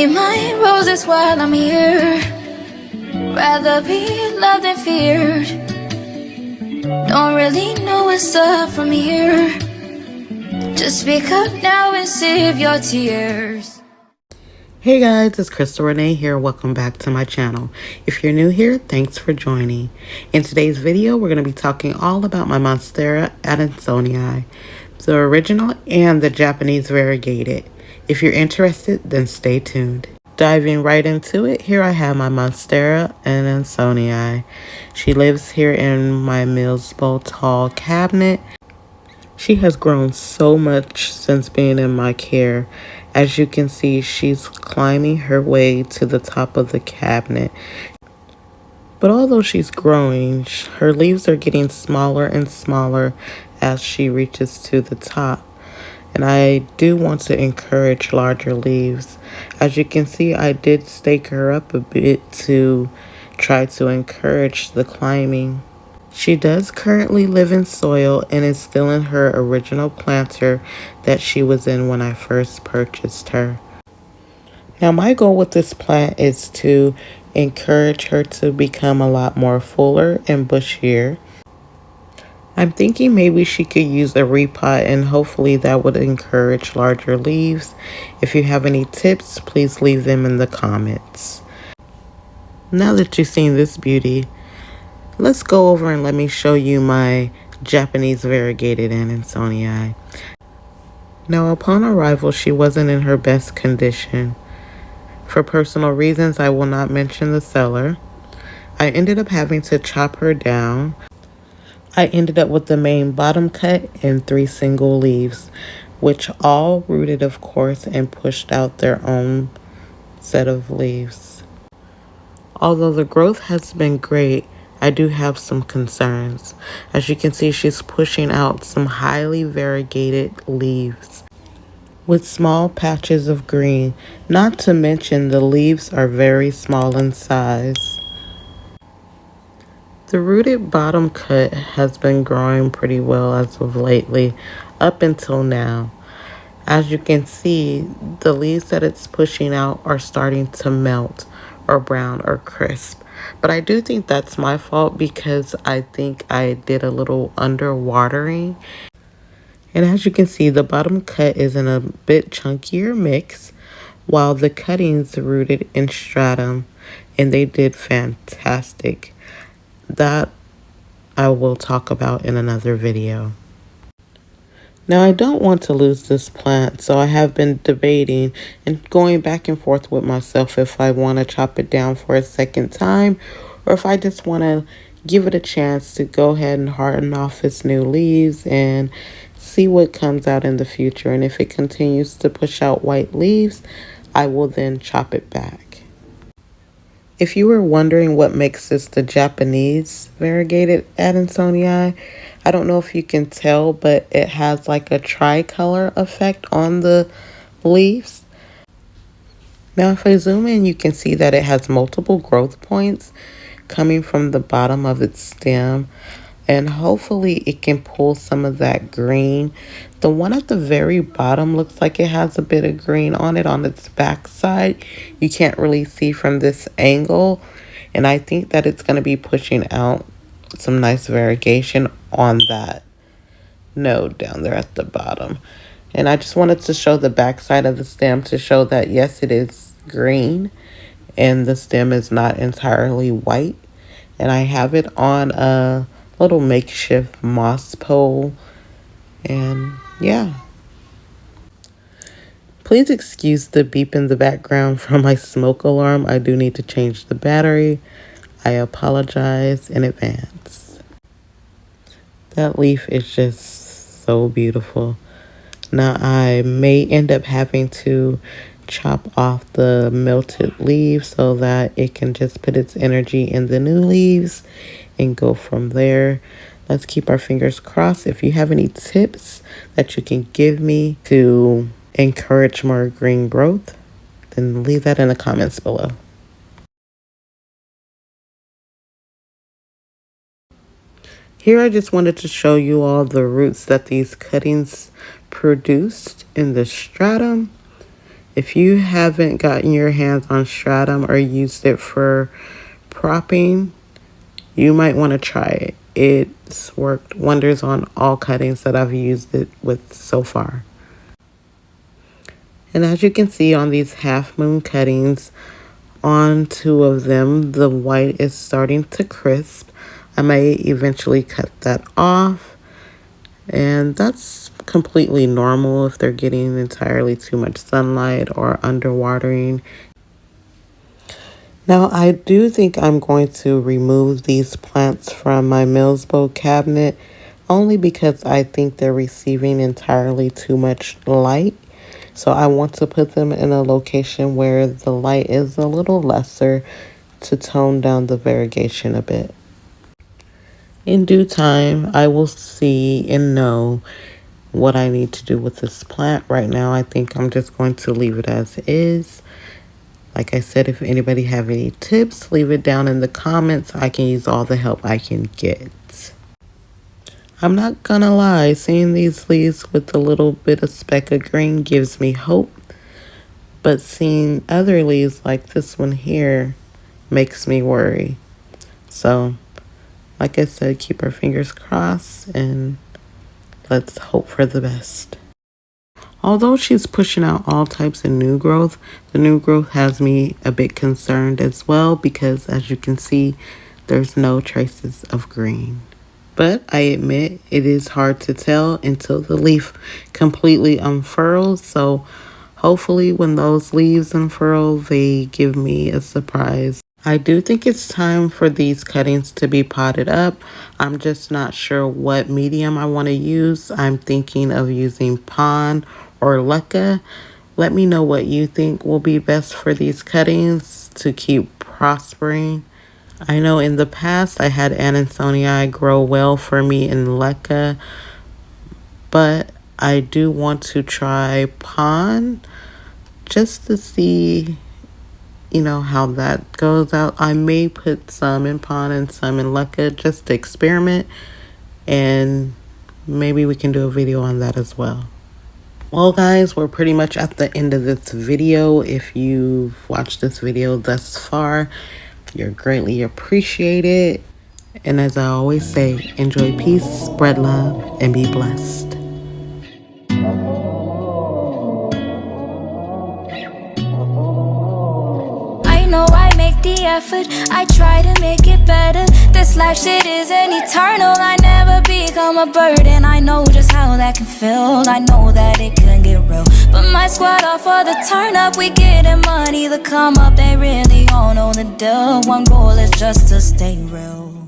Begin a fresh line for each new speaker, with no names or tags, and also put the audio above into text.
me my roses while I'm here. Rather be loved than feared. Don't really know what's up from here. Just speak up now and save your tears.
Hey guys, it's CrystalRenèe here. Welcome back to my channel. If you're new here, thanks for joining. In today's video, we're going to be talking all about my MONSTERA ADANSONII, the original and the Japanese variegated. If you're interested, then stay tuned. Diving right into it, here I have my MONSTERA ADANSONII. She lives here in my Mills Bowl tall cabinet. She has grown so much since being in my care. As you can see, she's climbing her way to the top of the cabinet. But although she's growing, her leaves are getting smaller and smaller as she reaches to the top. And I do want to encourage larger leaves. As you can see, I did stake her up a bit to try to encourage the climbing. She does currently live in soil and is still in her original planter that she was in when I first purchased her. Now my goal with this plant is to encourage her to become a lot more fuller and bushier. I'm thinking maybe she could use a repot and hopefully that would encourage larger leaves. If you have any tips, please leave them in the comments. Now that you've seen this beauty, let's go over and let me show you my Japanese variegated Adansonii. Now upon arrival, she wasn't in her best condition. For personal reasons, I will not mention the seller. I ended up having to chop her down. I ended up with the main bottom cut and 3 single leaves, which all rooted, of course, and pushed out their own set of leaves. Although the growth has been great, I do have some concerns. As you can see, she's pushing out some highly variegated leaves with small patches of green. Not to mention the leaves are very small in size. The rooted bottom cut has been growing pretty well as of lately, up until now. As you can see, the leaves that it's pushing out are starting to melt or brown or crisp. But I do think that's my fault because I think I did a little underwatering. And as you can see, the bottom cut is in a bit chunkier mix, while the cuttings rooted in stratum, and they did fantastic. That I will talk about in another video. Now I don't want to lose this plant, so I have been debating and going back and forth with myself if I want to chop it down for a second time or if I just want to give it a chance to go ahead and harden off its new leaves and see what comes out in the future. And if it continues to push out white leaves, I will then chop it back. If you were wondering what makes this the Japanese variegated Adansonii, I don't know if you can tell, but it has like a tricolor effect on the leaves. Now if I zoom in, you can see that it has multiple growth points coming from the bottom of its stem, and hopefully it can pull some of that green. The one at the very bottom looks like it has a bit of green on it on its back side. You can't really see from this angle, and I think that it's going to be pushing out some nice variegation on that node down there at the bottom. And I just wanted to show the back side of the stem to show that yes, it is green and the stem is not entirely white. And I have it on a little makeshift moss pole, and yeah. Please excuse the beep in the background from my smoke alarm. I do need to change the battery. I apologize in advance. That leaf is just so beautiful. Now I may end up having to chop off the melted leaves so that it can just put its energy in the new leaves and go from there. Let's keep our fingers crossed. If you have any tips that you can give me to encourage more green growth, then leave that in the comments below. Here I just wanted to show you all the roots that these cuttings produced in the stratum. If you haven't gotten your hands on Stratum or used it for propping, you might want to try it. It's worked wonders on all cuttings that I've used it with so far. And as you can see on these half moon cuttings, on 2 of them, the white is starting to crisp. I may eventually cut that off, and that's completely normal if they're getting entirely too much sunlight or underwatering. Now, I do think I'm going to remove these plants from my Mills Bow cabinet only because I think they're receiving entirely too much light. So I want to put them in a location where the light is a little lesser to tone down the variegation a bit. In due time, I will see and know what I need to do with this plant. Right now, I think I'm just going to leave it as is. Like I said, if anybody have any tips, leave it down in the comments. I can use all the help I can get. I'm not gonna lie, seeing these leaves with a little bit of speck of green gives me hope. But seeing other leaves like this one here makes me worry. So, like I said, keep our fingers crossed and let's hope for the best. Although she's pushing out all types of new growth, the new growth has me a bit concerned as well because as you can see, there's no traces of green. But I admit it is hard to tell until the leaf completely unfurls. So hopefully when those leaves unfurl, they give me a surprise. I do think it's time for these cuttings to be potted up. I'm just not sure what medium I want to use. I'm thinking of using pond or leca. Let me know what you think will be best for these cuttings to keep prospering. I know in the past I had Adansonii grow well for me in leca, but I do want to try pond just to see, how that goes out. I may put some in pond and some in leca just to experiment, and maybe we can do a video on that as well. Well guys, we're pretty much at the end of this video. If you've watched this video thus far, you're greatly appreciated. And as I always say, enjoy peace, spread love, and be blessed.
I know I make the effort, I try to make it better. This life shit isn't eternal, I never become a burden. I know just how that can feel, I know that it can get real. But my squad all for the turn up, we getting money, the come up, they really all know the deal. One goal is just to stay real.